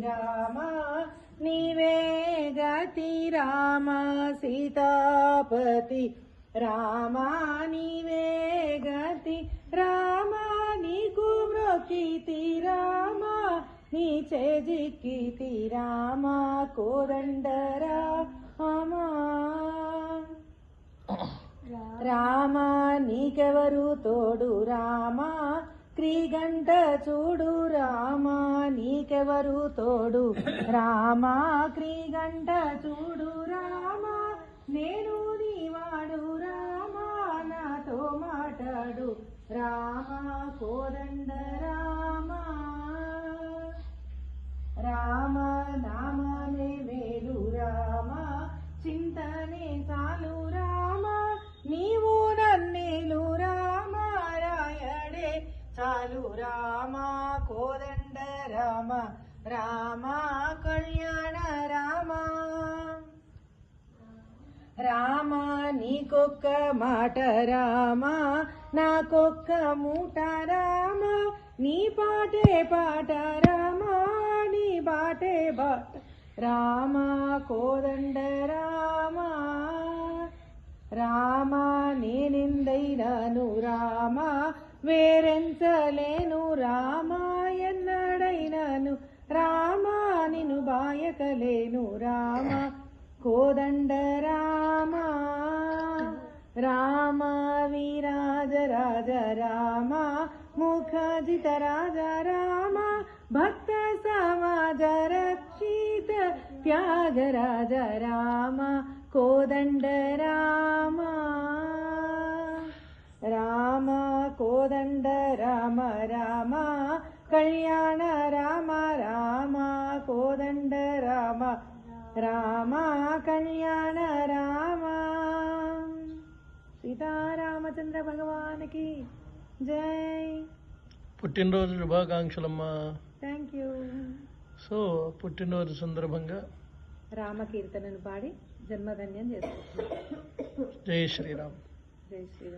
రామ నీవే గతి రామ సీతాపతి రామ నీవే గతి రామ నీకు మ్రొక్కితి రామ నీ చేజిక్కితి రామ కోదండరా రామ నీకెవరు తోడు రామ క్రీగంట చూడు రామ నీకెవరు తోడు రామ క్రీగంట చూడు రామ నేను నీవాడు రామ నాతో మాట్లాడు రామ కోదండ రామ రామ నామమే మేలు రామ చింతనే చాలు రామ నీవు నన్నేలు రామ రాయడే చాలు రామ కోదండ రామ రామ కళ్యాణ రామ రామ నీకొక్క మాట రామ నాకొక్క మూట రామ నీ పాటే పాట రామ నీ బాటే బాట రామ కోదండ రామ రామ నేనెందైనాను రామ వేరెంచలేను రామ ఎన్నడైనాను రామ నిన్ను బాయకలేను రామ కోదండ రామ రామ విరాజ రాజ రామ ముఖజిత రాజ రామ భక్త సమాజ రక్షిత త్యాగరాజ రామ కోదండ రామ రామ కోదండ రామ రామ కళ్యాణ రామ రామ కోదండ రామ రామ కళ్యాణ రామ సీతారామచంద్ర భగవానికి జై. పుట్టినరోజు శుభాకాంక్షలమ్మా. Thank you. సో పుట్టినరోజు సందర్భంగా రామకీర్తనను పాడి జన్మధన్యం చేసుకుంటున్నాం. జై శ్రీరామ్. జై శ్రీరామ్.